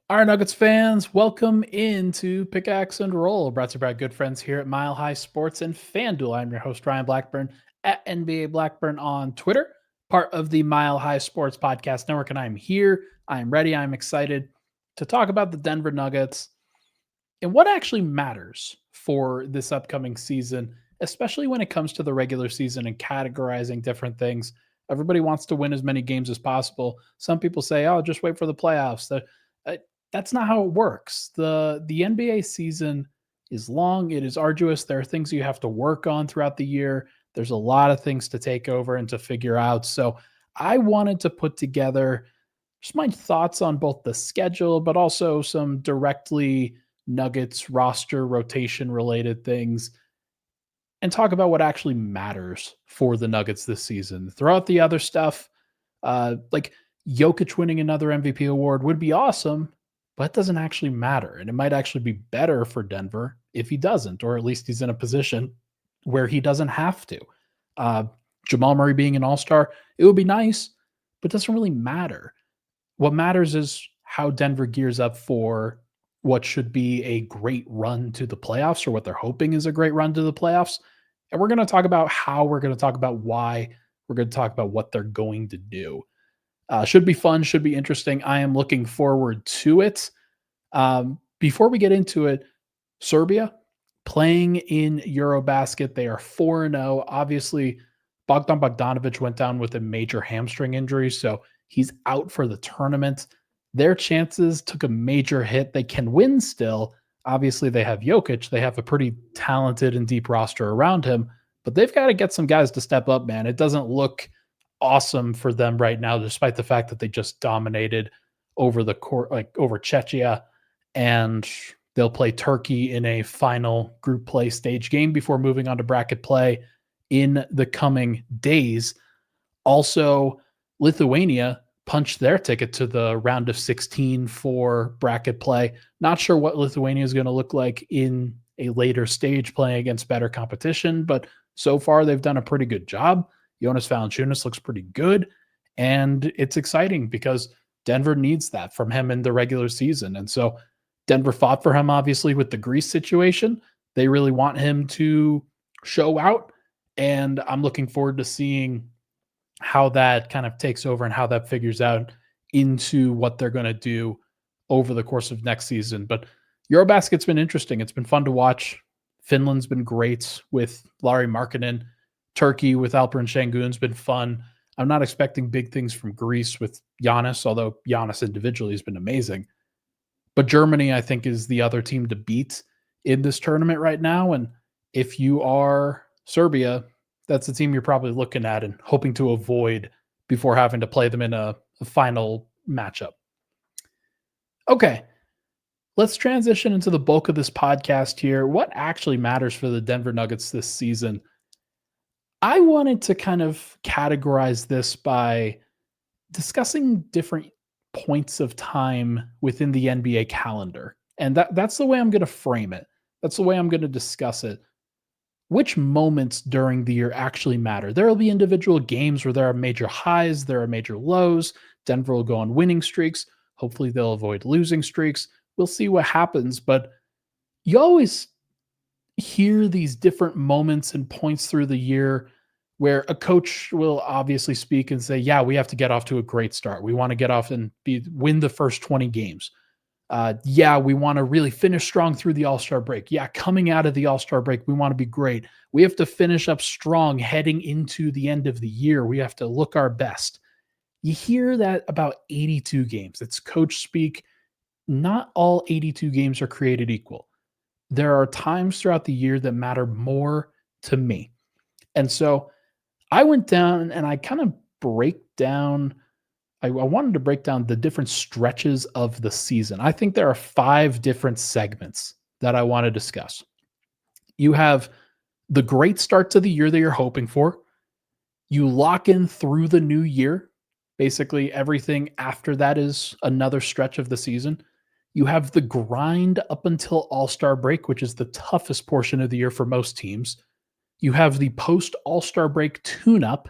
Our Nuggets fans, welcome into Pickaxe and Roll, brought to you by good friends here at Mile High Sports and FanDuel. I'm your host, Ryan Blackburn, at NBA Blackburn on Twitter, part of the Mile High Sports Podcast Network, and I'm here. I'm ready. I'm excited to talk about the Denver Nuggets and what actually matters for this upcoming season, especially when it comes to the regular season and categorizing different things. Everybody wants to win as many games as possible. Some people say, "Oh, just wait for the playoffs." That's not how it works. The NBA season is long, it is arduous. There are things you have to work on throughout the year. There's a lot of things to take over and to figure out. So I wanted to put together just my thoughts on both the schedule, but also some directly Nuggets roster rotation related things and talk about what actually matters for the Nuggets this season. Throughout the other stuff, like Jokic winning another MVP award would be awesome, but it doesn't actually matter. And it might actually be better for Denver if he doesn't, or at least he's in a position where he doesn't have to. Uh, Jamal Murray being an all star, it would be nice, but it doesn't really matter. What matters is how Denver gears up for what should be a great run to the playoffs, or what they're hoping is a great run to the playoffs. And we're going to talk about how, we're going to talk about why, we're going to talk about what they're going to do. Should be fun, should be interesting. I am looking forward to it. Before we get into it, Serbia playing in EuroBasket. They are 4-0. Obviously, Bogdan Bogdanovic went down with a major hamstring injury, so he's out for the tournament. Their chances took a major hit. They can win still. Obviously, they have Jokic. They have a pretty talented and deep roster around him, but they've got to get some guys to step up, man. It doesn't look awesome for them right now, despite the fact that they just dominated over the court, like over Czechia, and they'll play Turkey in a final group play stage game before moving on to bracket play in the coming days. Also, Lithuania punched their ticket to the round of 16 for bracket play. Not sure what Lithuania is going to look like in a later stage playing against better competition, but so far they've done a pretty good job. Jonas Valanciunas looks pretty good, and it's exciting because Denver needs that from him in the regular season. And so Denver fought for him, obviously, with the Greece situation. They really want him to show out, and I'm looking forward to seeing how that kind of takes over and how that figures out into what they're going to do over the course of next season. But EuroBasket's been interesting. It's been fun to watch. Finland's been great with Lauri Markkanen. Turkey with Alperen Şengün's been fun. I'm not expecting big things from Greece with Giannis, although Giannis individually has been amazing. But Germany, I think, is the other team to beat in this tournament right now. And if you are Serbia, that's the team you're probably looking at and hoping to avoid before having to play them in a final matchup. Okay, let's transition into the bulk of this podcast here. What actually matters for the Denver Nuggets this season? I wanted to kind of categorize this by discussing different points of time within the NBA calendar. And that's the way I'm going to frame it. That's the way I'm going to discuss it. Which moments during the year actually matter? There will be individual games where there are major highs, there are major lows. Denver will go on winning streaks. Hopefully, they'll avoid losing streaks. We'll see what happens. But you always hear these different moments and points through the year where a coach will obviously speak and say, yeah, we have to get off to a great start. We want to get off and win the first 20 games. Yeah, we want to really finish strong through the All-Star break. Yeah, coming out of the All-Star break, we want to be great. We have to finish up strong heading into the end of the year. We have to look our best. You hear that about 82 games. It's coach speak. Not all 82 games are created equal. There are times throughout the year that matter more to me. And so I went down and I kind of I wanted to break down the different stretches of the season. I think there are 5 different segments that I want to discuss. You have the great start to the year that you're hoping for. You lock in through the new year. Basically, everything after that is another stretch of the season. You have the grind up until All-Star break, which is the toughest portion of the year for most teams. You have the post All-Star break tune-up,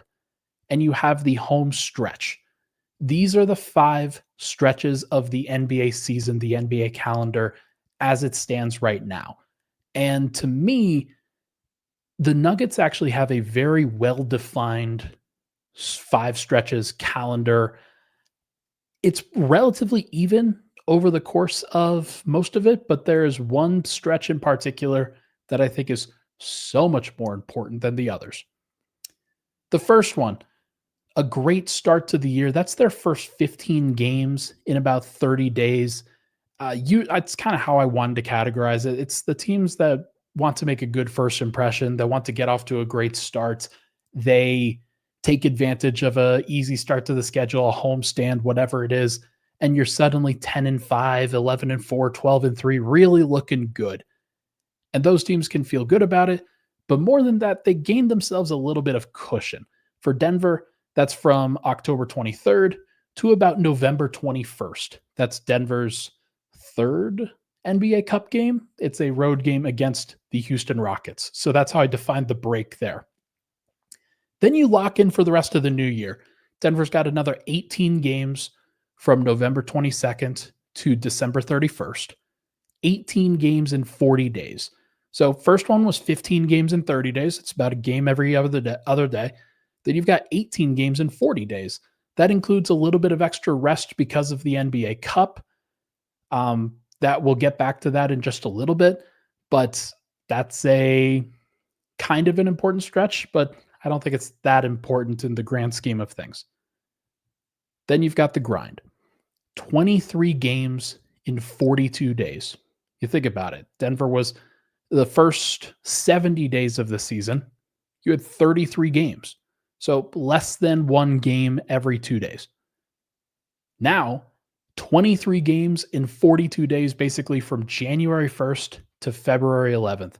and you have the home stretch. These are the 5 stretches of the NBA season, the NBA calendar as it stands right now. And to me, the Nuggets actually have a very well-defined 5 stretches calendar. It's relatively even over the course of most of it, but there is one stretch in particular that I think is so much more important than the others. The first one, a great start to the year. That's their first 15 games in about 30 days. It's kind of how I wanted to categorize it. It's the teams that want to make a good first impression, that want to get off to a great start. They take advantage of a easy start to the schedule, a homestand, whatever it is, and you're suddenly 10-5, 11-4, 12-3, really looking good. And those teams can feel good about it. But more than that, they gain themselves a little bit of cushion. For Denver, that's from October 23rd to about November 21st. That's Denver's third NBA Cup game. It's a road game against the Houston Rockets. So that's how I defined the break there. Then you lock in for the rest of the new year. Denver's got another 18 games from November 22nd to December 31st. 18 games in 40 days. So first one was 15 games in 30 days. It's about a game every other day. Then you've got 18 games in 40 days. That includes a little bit of extra rest because of the NBA Cup. That we'll get back to that in just a little bit, but that's a kind of an important stretch, but I don't think it's that important in the grand scheme of things. Then you've got the grind. 23 games in 42 days. You think about it. Denver was the first 70 days of the season. You had 33 games. So less than one game every 2 days. Now, 23 games in 42 days, basically from January 1st to February 11th.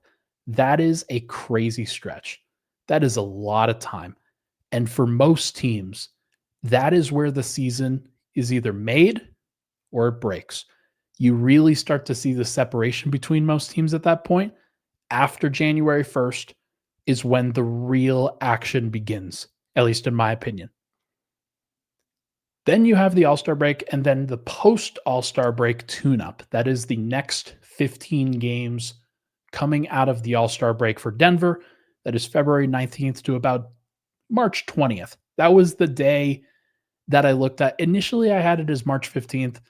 That is a crazy stretch. That is a lot of time. And for most teams, that is where the season is either made or it breaks. You really start to see the separation between most teams at that point. After January 1st is when the real action begins, at least in my opinion. Then you have the All-Star break and then the post-All-Star break tune-up. That is the next 15 games coming out of the All-Star break for Denver. That is February 19th to about March 20th. That was the day that I looked at. Initially, I had it as March 15th,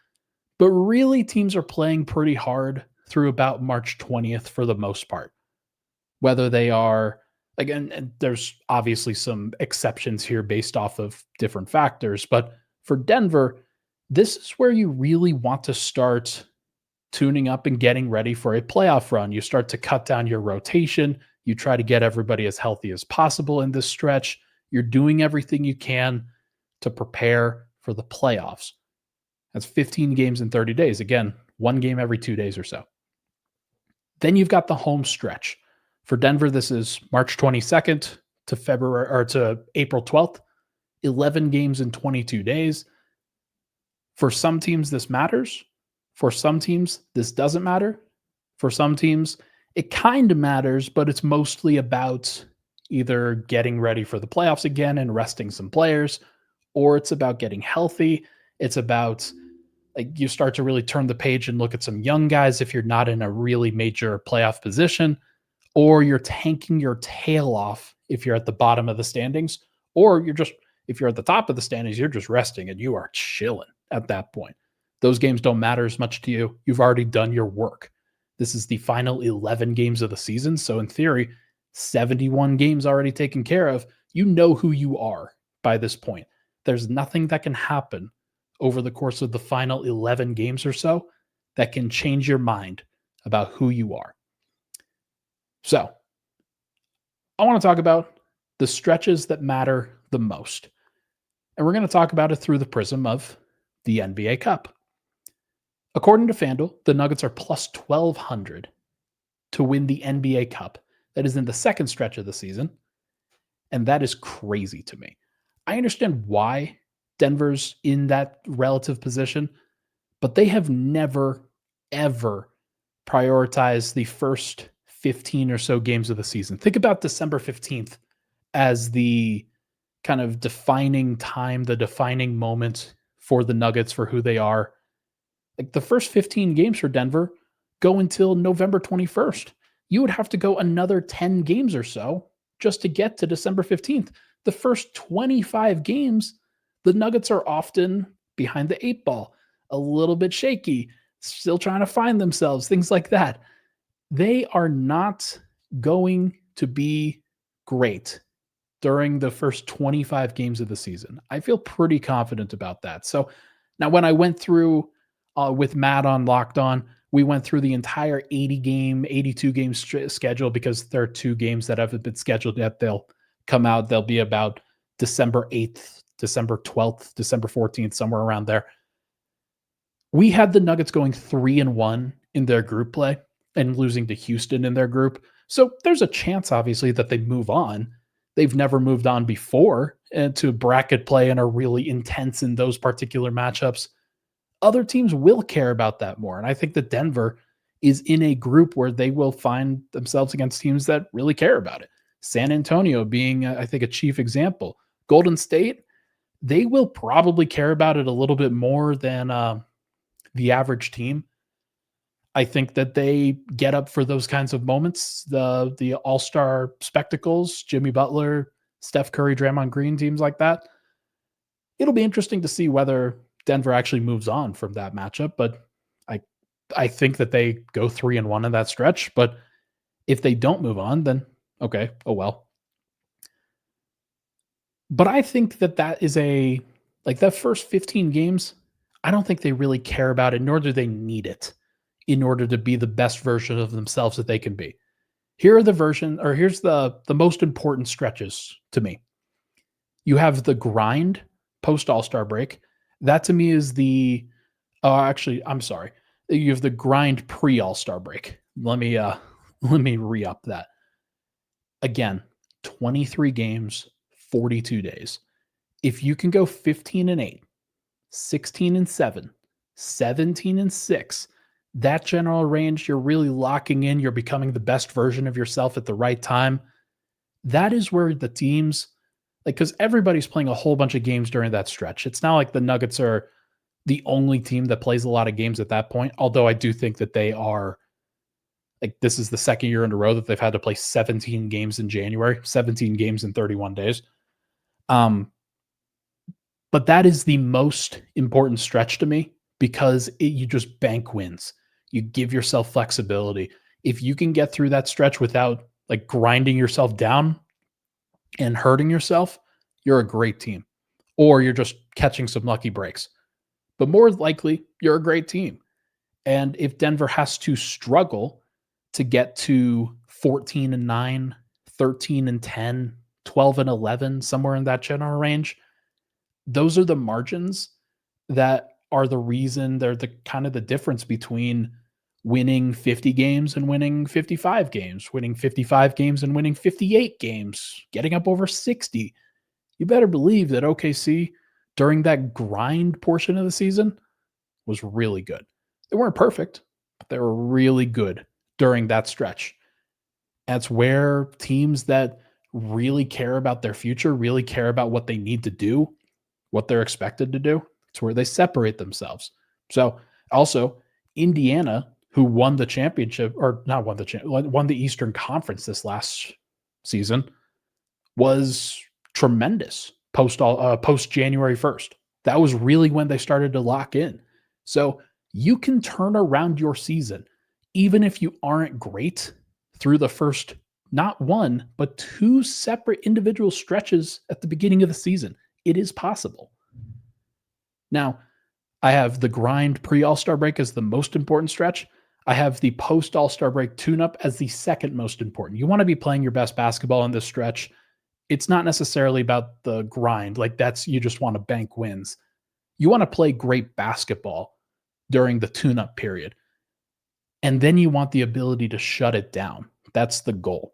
but really teams are playing pretty hard through about March 20th for the most part. Whether they are, again, and there's obviously some exceptions here based off of different factors, but for Denver, this is where you really want to start tuning up and getting ready for a playoff run. You start to cut down your rotation. You try to get everybody as healthy as possible in this stretch. You're doing everything you can to prepare for the playoffs. That's 15 games in 30 days. Again, one game every 2 days or so. Then you've got the home stretch. For Denver, this is March 22nd to April 12th. 11 games in 22 days. For some teams, this matters. For some teams, this doesn't matter. For some teams, it kind of matters, but it's mostly about either getting ready for the playoffs again and resting some players, or it's about getting healthy. It's about you start to really turn the page and look at some young guys if you're not in a really major playoff position, or you're tanking your tail off if you're at the bottom of the standings, or if you're at the top of the standings, you're just resting and you are chilling at that point. Those games don't matter as much to you. You've already done your work. This is the final 11 games of the season. So in theory, 71 games already taken care of. You know who you are by this point. There's nothing that can happen over the course of the final 11 games or so that can change your mind about who you are. So I want to talk about the stretches that matter the most. And we're going to talk about it through the prism of the NBA Cup. According to FanDuel, the Nuggets are plus 1,200 to win the NBA Cup. That is in the second stretch of the season. And that is crazy to me. I understand why Denver's in that relative position, but they have never, ever prioritized the first 15 or so games of the season. Think about December 15th as the kind of defining time, the defining moment for the Nuggets for who they are. Like the first 15 games for Denver go until November 21st. You would have to go another 10 games or so just to get to December 15th. The first 25 games, the Nuggets are often behind the eight ball, a little bit shaky, still trying to find themselves, things like that. They are not going to be great during the first 25 games of the season. I feel pretty confident about that. So now, when I went through with Matt on Locked On, we went through the entire 82 game schedule because there are 2 games that haven't been scheduled yet. They'll come out. They'll be about December 8th, December 12th, December 14th, somewhere around there. We had the Nuggets going 3-1 in their group play and losing to Houston in their group. So there's a chance, obviously, that they move on. They've never moved on before to bracket play and are really intense in those particular matchups. Other teams will care about that more. And I think that Denver is in a group where they will find themselves against teams that really care about it. San Antonio being, I think, a chief example. Golden State, they will probably care about it a little bit more than the average team. I think that they get up for those kinds of moments. The all-star spectacles, Jimmy Butler, Steph Curry, Draymond Green, teams like that. It'll be interesting to see whether Denver actually moves on from that matchup, but I think that they go 3-1 in that stretch. But if they don't move on, then okay, oh well. But I think that is that first 15 games, I don't think they really care about it, nor do they need it in order to be the best version of themselves that they can be. Here's the most important stretches to me. You have the grind post All-Star break. That to me is I'm sorry. You have the grind pre All-Star break. Let me re-up that. Again, 23 games, 42 days. If you can go 15-8, 16-7, 17-6, that general range, you're really locking in, you're becoming the best version of yourself at the right time. That is where the teams, because everybody's playing a whole bunch of games during that stretch. It's not like the Nuggets are the only team that plays a lot of games at that point, although I do think that they are, this is the second year in a row that they've had to play 17 games in January, 17 games in 31 days. But that is the most important stretch to me because you just bank wins. You give yourself flexibility. If you can get through that stretch without grinding yourself down and hurting yourself, you're a great team. Or you're just catching some lucky breaks. But more likely, you're a great team. And if Denver has to struggle to get to 14-9, 13-10, 12-11, somewhere in that general range, those are the margins that are the reason they're the kind of the difference between winning 50 games and winning 55 games, winning 55 games and winning 58 games, getting up over 60. You better believe that OKC during that grind portion of the season was really good. They weren't perfect, but they were really good during that stretch. That's where teams that really care about their future, really care about what they need to do, what they're expected to do, it's where they separate themselves. So also Indiana, who won the championship, or not won won the Eastern Conference this last season, was tremendous post January 1st. That was really when they started to lock in. So you can turn around your season, even if you aren't great through the first, not one, but 2 separate individual stretches at the beginning of the season. It is possible. Now, I have the grind pre-All-Star break as the most important stretch. I have the post-All-Star break tune-up as the second most important. You want to be playing your best basketball in this stretch. It's not necessarily about the grind. You just want to bank wins. You want to play great basketball during the tune-up period. And then you want the ability to shut it down. That's the goal.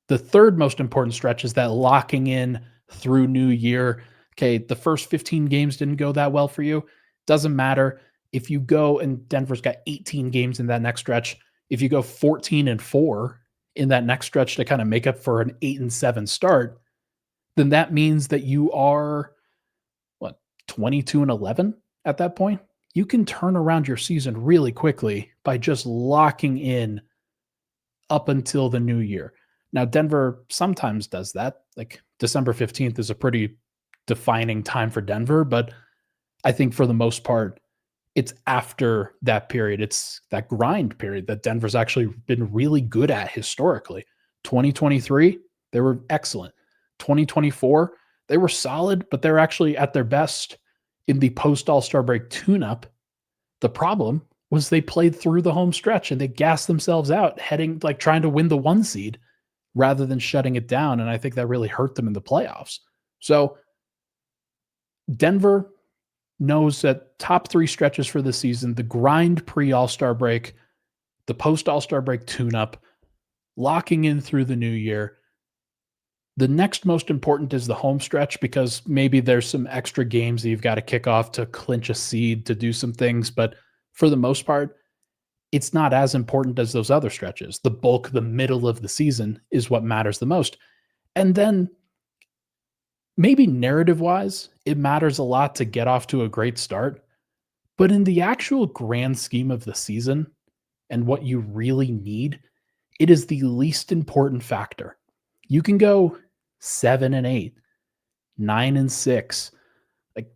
The third most important stretch is that locking in through New Year. Okay, the first 15 games didn't go that well for you. Doesn't matter. If you go, and Denver's got 18 games in that next stretch, if you go 14-4 in that next stretch to kind of make up for an 8-7 start, then that means that you are 22-11 at that point. You can turn around your season really quickly by just locking in up until the new year. Now, Denver sometimes does that. Like December 15th is a pretty defining time for Denver, but I think for the most part, it's after that period. It's that grind period that Denver's actually been really good at historically. 2023, they were excellent. 2024, they were solid, but they're actually at their best in the post All-Star break tune-up. The problem was they played through the home stretch and they gassed themselves out, heading like trying to win the one seed rather than shutting it down. And I think that really hurt them in the playoffs. So Denver knows that top three stretches for the season, the grind pre All-Star break, the post All-Star break tune-up, locking in through the new year. The next most important is the home stretch because maybe there's some extra games that you've got to kick off to clinch a seed, to do some things. But for the most part, it's not as important as those other stretches. The bulk, the middle of the season is what matters the most. And then maybe narrative wise, it matters a lot to get off to a great start. But in the actual grand scheme of the season and what you really need, it is the least important factor. You can go 7-8, 9-6, like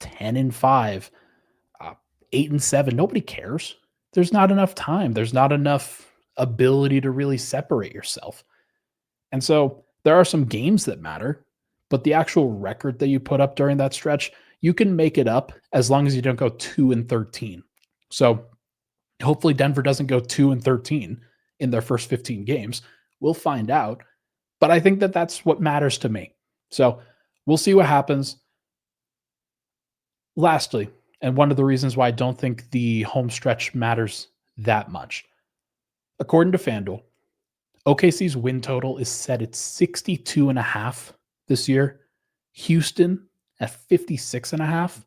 10-5, 8-7. Nobody cares. There's not enough time. There's not enough ability to really separate yourself. And so there are some games that matter, but the actual record that you put up during that stretch, you can make it up as long as you don't go 2-13. So hopefully Denver doesn't go 2-13 in their first 15 games. We'll find out. But I think that that's what matters to me. So we'll see what happens. Lastly, and one of the reasons why I don't think the home stretch matters that much. According to FanDuel, OKC's win total is set at 62.5 this year. Houston at 56.5.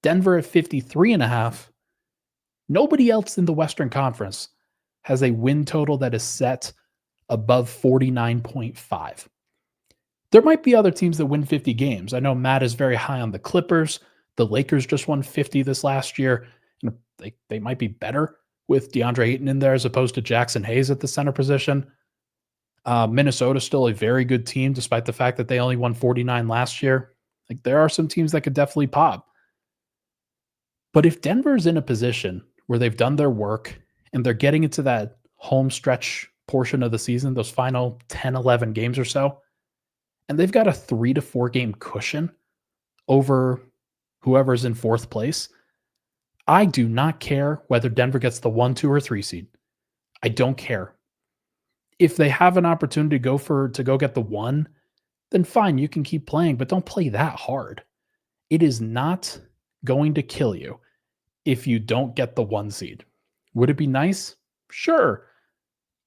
Denver at 53.5. Nobody else in the Western Conference has a win total that is set above 49.5. There might be other teams that win 50 games. I know Matt is very high on the Clippers. The Lakers just won 50 this last year. And they might be better with DeAndre Ayton in there as opposed to Jackson Hayes at the center position. Minnesota's still a very good team, despite the fact that they only won 49 last year. Like there are some teams that could definitely pop. But if Denver's in a position where they've done their work and they're getting into that home stretch portion of the season, those final 10, 11 games or so, and they've got a 3 to 4 game cushion over whoever's in fourth place, I do not care whether Denver gets the 1, 2, or 3 seed. I don't care. If they have an opportunity to go get the 1, then fine, you can keep playing, but don't play that hard. It is not going to kill you if you don't get the 1 seed. Would it be nice? Sure.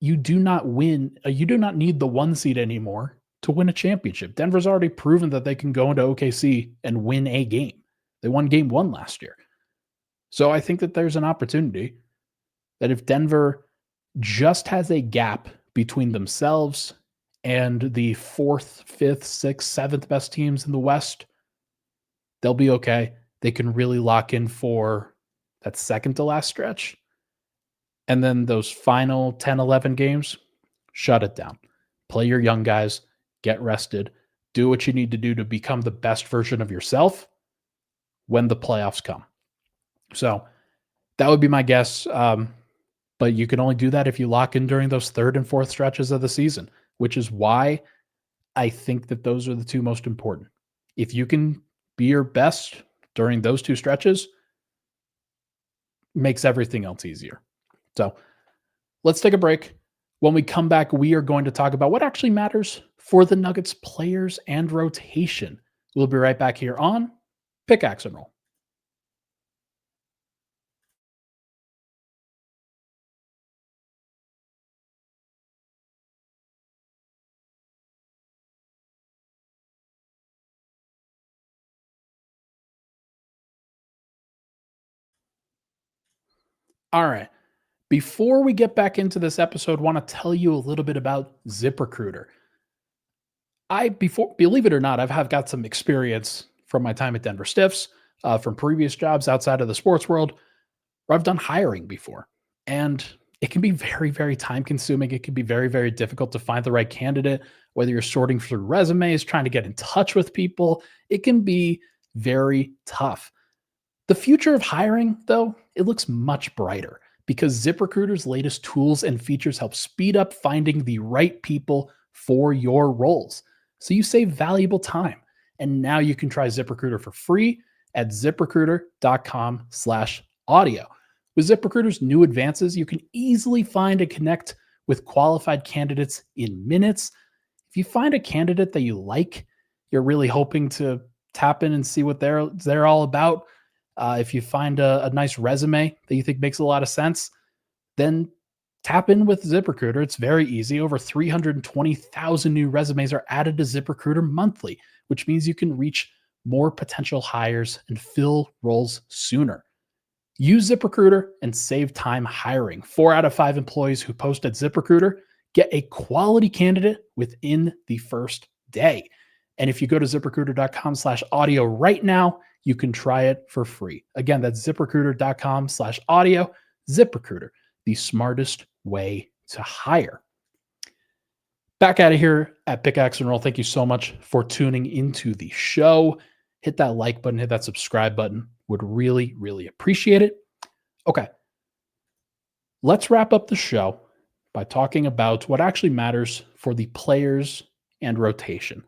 You do not need the 1 seed anymore to win a championship. Denver's already proven that they can go into OKC and win a game. They won game 1 last year. So I think that there's an opportunity that if Denver just has a gap between themselves and the 4th, 5th, 6th, 7th best teams in the West, they'll be okay. They can really lock in for that second to last stretch. And then those final 10, 11 games, shut it down. Play your young guys, get rested, do what you need to do to become the best version of yourself when the playoffs come. So that would be my guess. But you can only do that if you lock in during those 3rd and 4th stretches of the season, which is why I think that those are the two most important. If you can be your best during those 2 stretches, makes everything else easier. So let's take a break. When we come back, we are going to talk about what actually matters for the Nuggets players and rotation. We'll be right back here on Pickaxe and Roll. All right. Before we get back into this episode, I want to tell you a little bit about ZipRecruiter. Believe it or not, I've got some experience from my time at Denver Stiffs, from previous jobs outside of the sports world, where I've done hiring before. And it can be very, very time consuming. It can be very, very difficult to find the right candidate, whether you're sorting through resumes, trying to get in touch with people. It can be very tough. The future of hiring, though, it looks much brighter because ZipRecruiter's latest tools and features help speed up finding the right people for your roles. So you save valuable time. And now you can try ZipRecruiter for free at ziprecruiter.com/audio. With ZipRecruiter's new advances, you can easily find and connect with qualified candidates in minutes. If you find a candidate that you like, you're really hoping to tap in and see what they're all about. If you find a nice resume that you think makes a lot of sense, then tap in with ZipRecruiter. It's very easy. Over 320,000 new resumes are added to ZipRecruiter monthly, which means you can reach more potential hires and fill roles sooner. Use ZipRecruiter and save time hiring. 4 out of 5 employees who post at ZipRecruiter get a quality candidate within the first day. And if you go to ziprecruiter.com/audio right now, you can try it for free. Again, that's ziprecruiter.com/audio. ZipRecruiter, the smartest way to hire. Back out of here at Pickaxe and Roll. Thank you so much for tuning into the show. Hit that like button, hit that subscribe button. Would really, really appreciate it. Okay. Let's wrap up the show by talking about what actually matters for the players and rotation.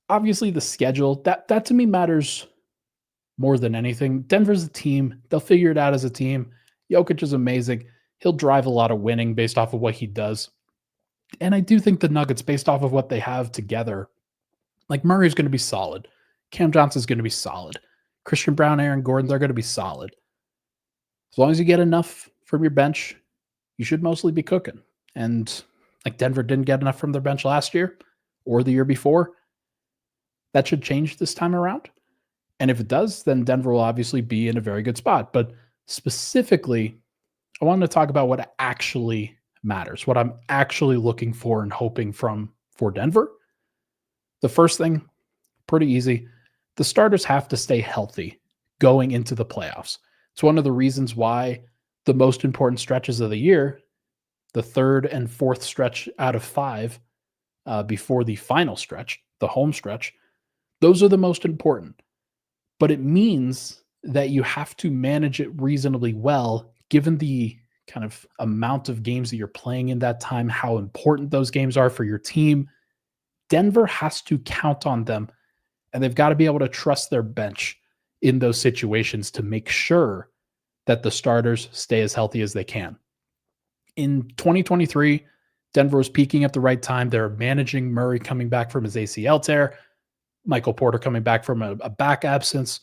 Obviously, the schedule, that to me matters more than anything. Denver's a team. They'll figure it out as a team. Jokic is amazing. He'll drive a lot of winning based off of what he does. And I do think the Nuggets, based off of what they have together, like Murray's going to be solid. Cam Johnson's going to be solid. Christian Brown, Aaron Gordon, they're going to be solid. As long as you get enough from your bench, you should mostly be cooking. And like Denver didn't get enough from their bench last year or the year before. That should change this time around. And if it does, then Denver will obviously be in a very good spot. But specifically, I wanted to talk about what actually matters, what I'm actually looking for and hoping for Denver. The first thing, pretty easy. The starters have to stay healthy going into the playoffs. It's one of the reasons why the most important stretches of the year, the third and fourth stretch out of 5 before the final stretch, the home stretch, those are the most important. But it means that you have to manage it reasonably well, given the kind of amount of games that you're playing in that time, how important those games are for your team. Denver has to count on them, and they've got to be able to trust their bench in those situations to make sure that the starters stay as healthy as they can. In 2023, Denver was peaking at the right time. They're managing Murray coming back from his ACL tear, Michael Porter coming back from a back absence.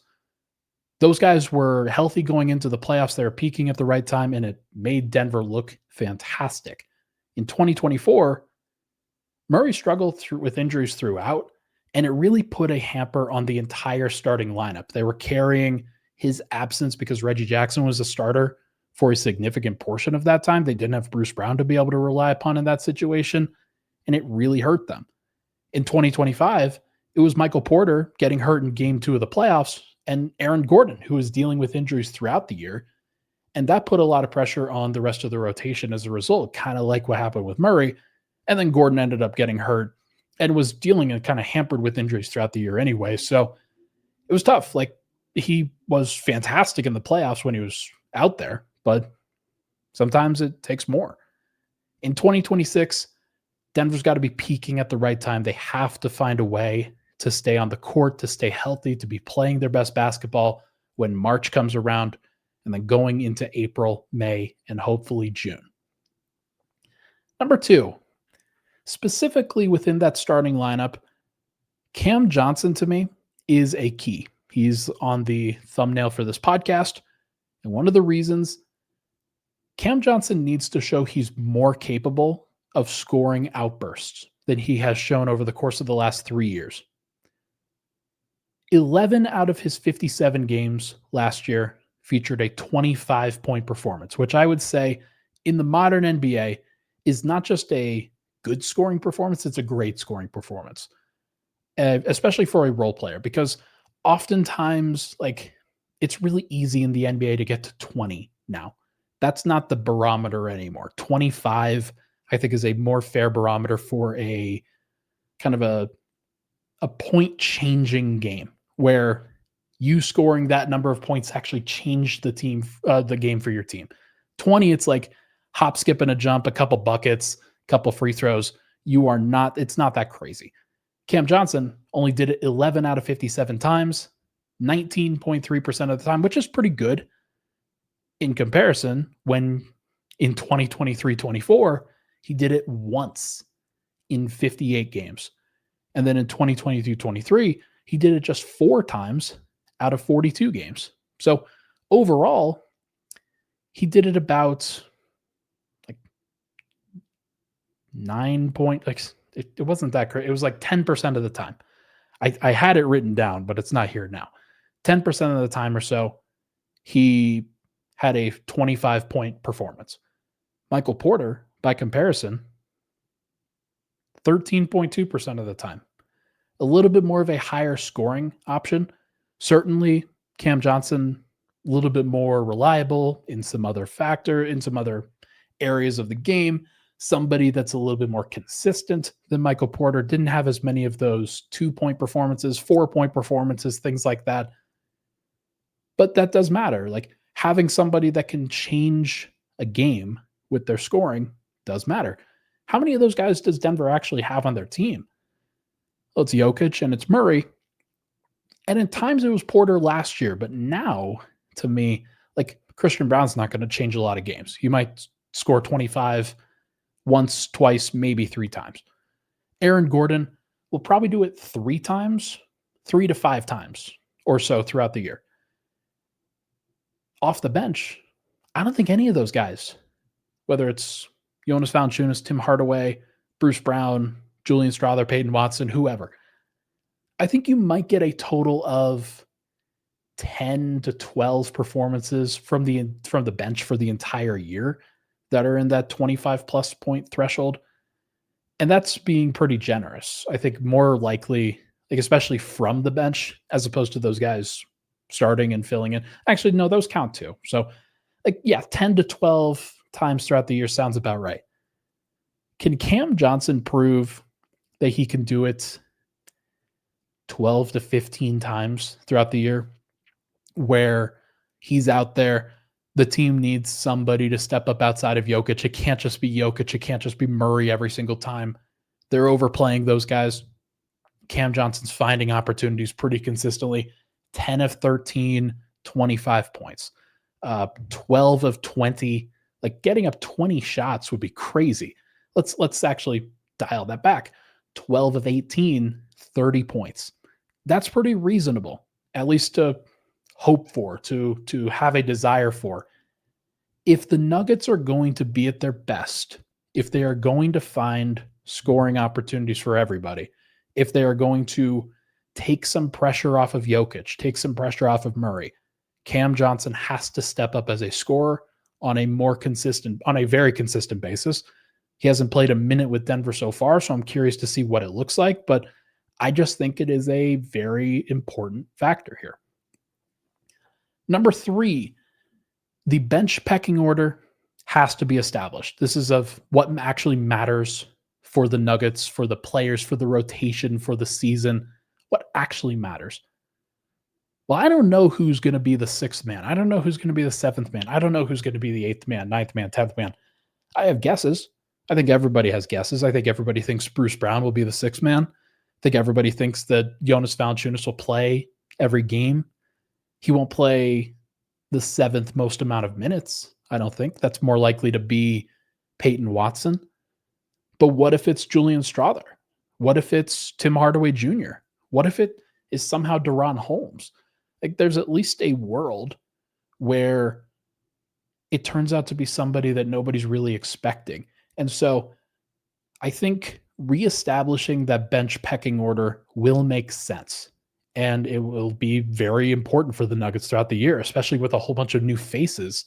Those guys were healthy going into the playoffs. They were peaking at the right time, and it made Denver look fantastic. In 2024, Murray struggled with injuries throughout, and it really put a hamper on the entire starting lineup. They were carrying his absence because Reggie Jackson was a starter for a significant portion of that time. They didn't have Bruce Brown to be able to rely upon in that situation, and it really hurt them. In 2025, it was Michael Porter getting hurt in game 2 of the playoffs and Aaron Gordon, who was dealing with injuries throughout the year. And that put a lot of pressure on the rest of the rotation as a result, kind of like what happened with Murray. And then Gordon ended up getting hurt and was dealing and kind of hampered with injuries throughout the year anyway. So it was tough. Like, he was fantastic in the playoffs when he was out there, but sometimes it takes more. In 2026, Denver's got to be peaking at the right time. They have to find a way to stay on the court, to stay healthy, to be playing their best basketball when March comes around, and then going into April, May, and hopefully June. Number 2, specifically within that starting lineup, Cam Johnson to me is a key. He's on the thumbnail for this podcast. And one of the reasons Cam Johnson needs to show he's more capable of scoring outbursts than he has shown over the course of the last 3 years. 11 out of his 57 games last year featured a 25-point performance, which I would say in the modern NBA is not just a good scoring performance, it's a great scoring performance, especially for a role player, because oftentimes, like, it's really easy in the NBA to get to 20 now. That's not the barometer anymore. 25, I think, is a more fair barometer for a kind of a point changing game where you scoring that number of points actually changed the game for your team. 20, it's like hop, skip, and a jump, a couple buckets, couple free throws. It's not that crazy. Cam Johnson only did it 11 out of 57 times, 19.3% of the time, which is pretty good in comparison when in 2023-24, he did it once in 58 games. And then in 2022-23, he did it just 4 times out of 42 games. So overall, he did it about like 9 point, like it wasn't that great. It was like 10% of the time. I had it written down, but it's not here now. 10% of the time or so, he had a 25-point performance. Michael Porter, by comparison, 13.2% of the time. A little bit more of a higher scoring option. Certainly, Cam Johnson, a little bit more reliable in some other areas of the game. Somebody that's a little bit more consistent than Michael Porter. Didn't have as many of those 2-point performances, 4-point performances, things like that. But that does matter. Like, having somebody that can change a game with their scoring does matter. How many of those guys does Denver actually have on their team? Well, it's Jokic and it's Murray. And in times it was Porter last year, but now, to me, like, Christian Brown's not going to change a lot of games. He might score 25 once, twice, maybe 3 times. Aaron Gordon will probably do it 3 times, 3 to 5 times or so throughout the year. Off the bench, I don't think any of those guys, whether it's Jonas Valanciunas, Tim Hardaway, Bruce Brown, Julian Strawther, Peyton Watson, whoever, I think you might get a total of 10 to 12 performances from the bench for the entire year that are in that 25 plus point threshold. And that's being pretty generous. I think more likely, like, especially from the bench, as opposed to those guys starting and filling in. Actually, no, those count too. So, like, yeah, 10 to 12 times throughout the year sounds about right. Can Cam Johnson prove that he can do it 12 to 15 times throughout the year where he's out there, the team needs somebody to step up outside of Jokic? It can't just be Jokic. It can't just be Murray every single time. They're overplaying those guys. Cam Johnson's finding opportunities pretty consistently. 10 of 13, 25 points. 12 of 20. Like, getting up 20 shots would be crazy. Let's actually dial that back. 12 of 18, 30 points. That's pretty reasonable, at least to hope for, to have a desire for. If the Nuggets are going to be at their best, if they are going to find scoring opportunities for everybody, if they are going to take some pressure off of Jokic, take some pressure off of Murray, Cam Johnson has to step up as a scorer on a very consistent basis. He hasn't played a minute with Denver so far, so I'm curious to see what it looks like, but I just think it is a very important factor here. Number 3, the bench pecking order has to be established. This is of what actually matters for the Nuggets, for the players, for the rotation, for the season. What actually matters? Well, I don't know who's going to be the 6th man. I don't know who's going to be the 7th man. I don't know who's going to be the 8th man, 9th man, 10th man. I have guesses. I think everybody has guesses. I think everybody thinks Bruce Brown will be the 6th man. I think everybody thinks that Jonas Valanciunas will play every game. He won't play the 7th most amount of minutes, I don't think. That's more likely to be Peyton Watson. But what if it's Julian Strawther? What if it's Tim Hardaway Jr.? What if it is somehow Deron Holmes? Like, there's at least a world where it turns out to be somebody that nobody's really expecting. And so I think reestablishing that bench pecking order will make sense. And it will be very important for the Nuggets throughout the year, especially with a whole bunch of new faces.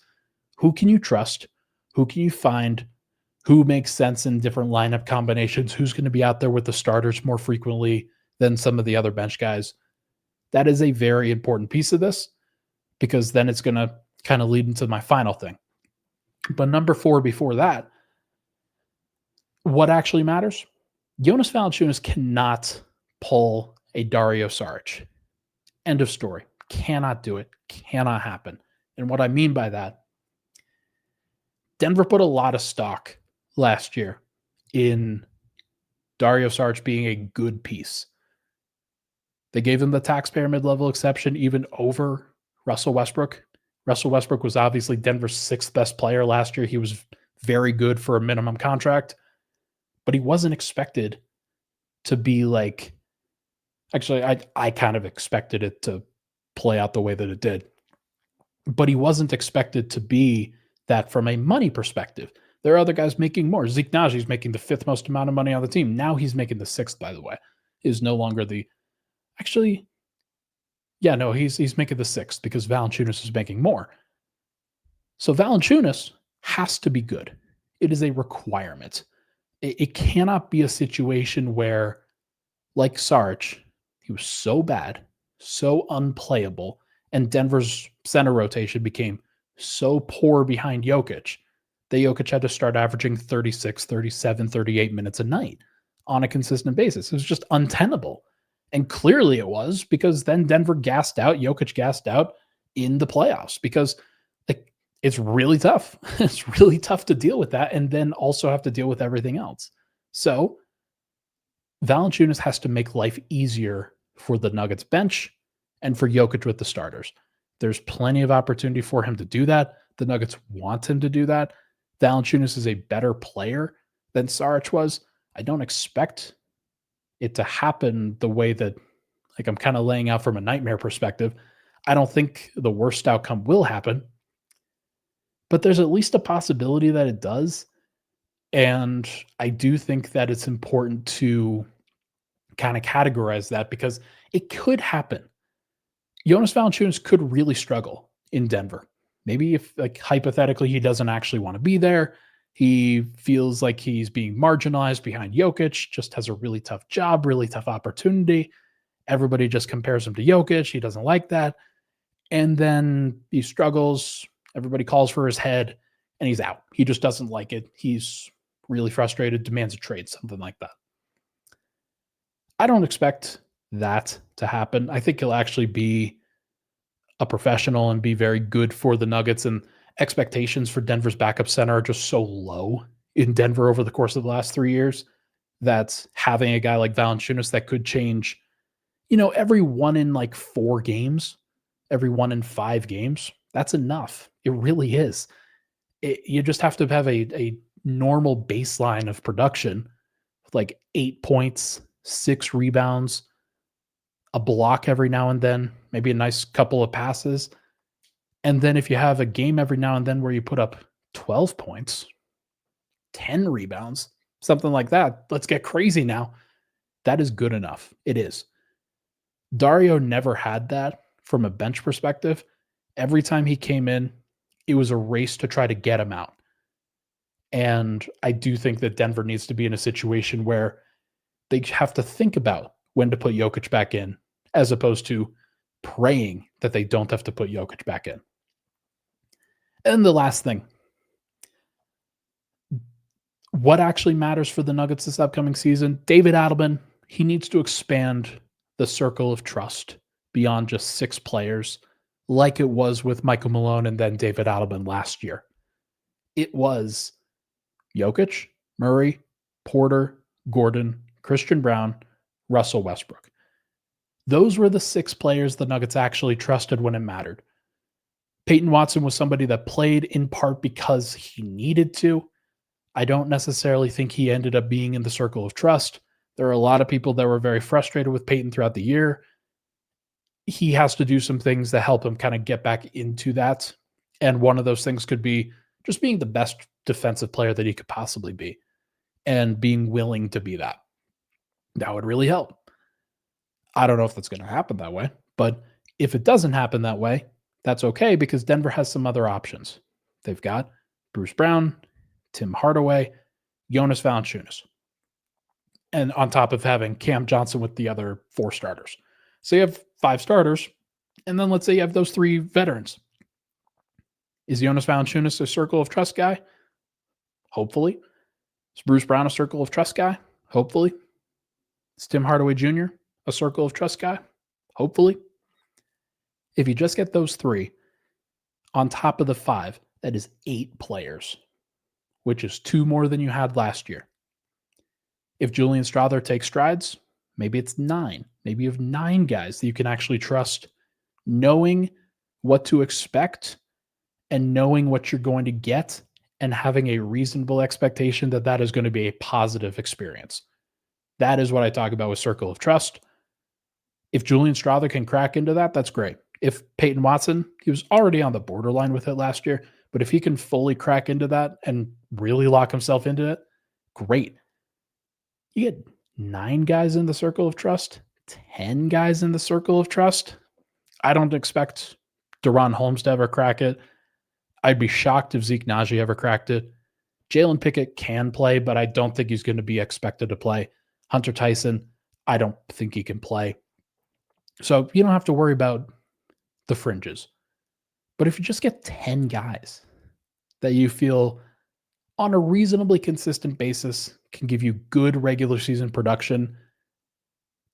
Who can you trust? Who can you find? Who makes sense in different lineup combinations? Who's going to be out there with the starters more frequently than some of the other bench guys? That is a very important piece of this because then it's going to kind of lead into my final thing. But number 4 before that, what actually matters? Jonas Valanciunas cannot pull a Dario Saric. End of story. Cannot do it. Cannot happen. And what I mean by that, Denver put a lot of stock last year in Dario Saric being a good piece. They gave him the taxpayer mid-level exception even over Russell Westbrook. Russell Westbrook was obviously Denver's 6th best player last year. He was very good for a minimum contract, but he wasn't expected to be like, actually, I kind of expected it to play out the way that it did, but he wasn't expected to be that from a money perspective. There are other guys making more. Zeke Naji's making the 5th most amount of money on the team. Now he's making the 6th, by the way. Is no longer the, actually, yeah, no, he's making the 6th because Valanciunas is making more. So Valanciunas has to be good. It is a requirement. It cannot be a situation where, like Saric, he was so bad, so unplayable, and Denver's center rotation became so poor behind Jokic that Jokic had to start averaging 36, 37, 38 minutes a night on a consistent basis. It was just untenable. And clearly it was, because then Denver gassed out, Jokic gassed out in the playoffs, because like, it's really tough. It's really tough to deal with that and then also have to deal with everything else. So Valanciunas has to make life easier for the Nuggets bench and for Jokic with the starters. There's plenty of opportunity for him to do that. The Nuggets want him to do that. Valanciunas is a better player than Saric was. I don't expect it to happen the way that, like, I'm kind of laying out from a nightmare perspective. I don't think the worst outcome will happen, but there's at least a possibility that it does. And I do think that it's important to kind of categorize that because it could happen. Jonas Valanciunas could really struggle in Denver. Maybe if, like, hypothetically, he doesn't actually want to be there. He feels like he's being marginalized behind Jokic, just has a really tough job, really tough opportunity. Everybody just compares him to Jokic. He doesn't like that. And then he struggles. Everybody calls for his head and he's out. He just doesn't like it. He's really frustrated, demands a trade, something like that. I don't expect that to happen. I think he'll actually be a professional and be very good for the Nuggets, and expectations for Denver's backup center are just so low in Denver over the course of the last 3 years that having a guy like Valanciunas that could change, every 1 in like 4 games, every 1 in 5 games, that's enough. It really is. You just have to have a normal baseline of production, like 8 points, 6 rebounds, a block every now and then, maybe a nice couple of passes. And then if you have a game every now and then where you put up 12 points, 10 rebounds, something like that, let's get crazy now. That is good enough. It is. Dario never had that from a bench perspective. Every time he came in, it was a race to try to get him out. And I do think that Denver needs to be in a situation where they have to think about when to put Jokic back in, as opposed to praying that they don't have to put Jokic back in. And the last thing, what actually matters for the Nuggets this upcoming season? David Adelman, he needs to expand the circle of trust beyond just 6 players, like it was with Michael Malone and then David Adelman last year. It was Jokic, Murray, Porter, Gordon, Christian Brown, Russell Westbrook. Those were the 6 players the Nuggets actually trusted when it mattered. Peyton Watson was somebody that played in part because he needed to. I don't necessarily think he ended up being in the circle of trust. There are a lot of people that were very frustrated with Peyton throughout the year. He has to do some things that help him kind of get back into that. And one of those things could be just being the best defensive player that he could possibly be and being willing to be that. That would really help. I don't know if that's going to happen that way, but if it doesn't happen that way, that's okay, because Denver has some other options. They've got Bruce Brown, Tim Hardaway, Jonas Valanciunas, and on top of having Cam Johnson with the other 4 starters. So you have 5 starters, and then let's say you have those 3 veterans. Is Jonas Valanciunas a circle of trust guy? Hopefully. Is Bruce Brown a circle of trust guy? Hopefully. Is Tim Hardaway Jr. a circle of trust guy? Hopefully. If you just get those 3 on top of the 5, that is 8 players, which is 2 more than you had last year. If Julian Strawther takes strides, maybe it's 9. Maybe you have 9 guys that you can actually trust, knowing what to expect and knowing what you're going to get and having a reasonable expectation that that is going to be a positive experience. That is what I talk about with circle of trust. If Julian Strawther can crack into that, that's great. If Peyton Watson, he was already on the borderline with it last year, but if he can fully crack into that and really lock himself into it, great. You get 9 guys in the circle of trust, 10 guys in the circle of trust. I don't expect Deron Holmes to ever crack it. I'd be shocked if Zeke Naji ever cracked it. Jalen Pickett can play, but I don't think he's going to be expected to play. Hunter Tyson, I don't think he can play. So you don't have to worry about the fringes. But if you just get 10 guys that you feel on a reasonably consistent basis can give you good regular season production,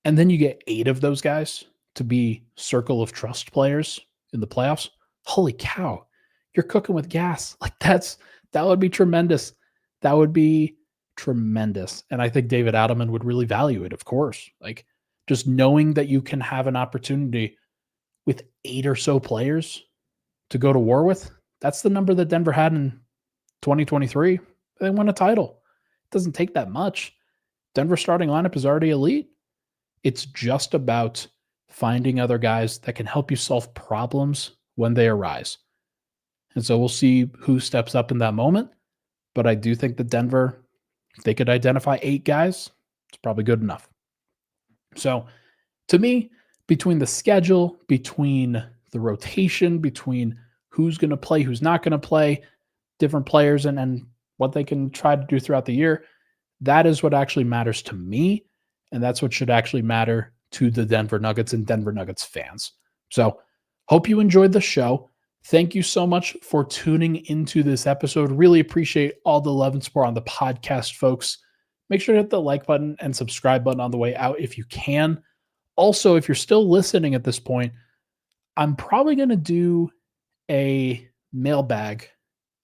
and then you get 8 of those guys to be circle of trust players in the playoffs, holy cow, you're cooking with gas. Like that would be tremendous. That would be tremendous. And I think David Adelman would really value it, of course. Like just knowing that you can have an opportunity with 8 or so players to go to war with. That's the number that Denver had in 2023. They won a title. It doesn't take that much. Denver's starting lineup is already elite. It's just about finding other guys that can help you solve problems when they arise. And so we'll see who steps up in that moment. But I do think that Denver, if they could identify 8 guys, it's probably good enough. So to me, between the schedule, between the rotation, between who's going to play, who's not going to play, different players and what they can try to do throughout the year, that is what actually matters to me. And that's what should actually matter to the Denver Nuggets and Denver Nuggets fans. So hope you enjoyed the show. Thank you so much for tuning into this episode. Really appreciate all the love and support on the podcast, folks. Make sure to hit the like button and subscribe button on the way out if you can. Also, if you're still listening at this point, I'm probably going to do a mailbag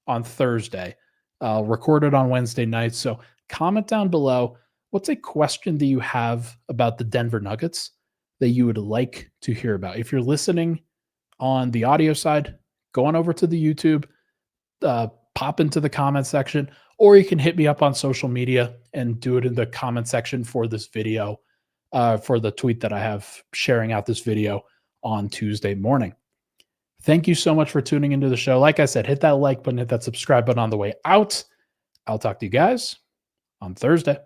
on Thursday. I'll record it on Wednesday night. So comment down below. What's a question that you have about the Denver Nuggets that you would like to hear about? If you're listening on the audio side, go on over to the YouTube, pop into the comment section, or you can hit me up on social media and do it in the comment section for this video, for the tweet that I have sharing out this video on Tuesday morning. Thank you so much for tuning into the show. Like I said, hit that like button, hit that subscribe button on the way out. I'll talk to you guys on Thursday.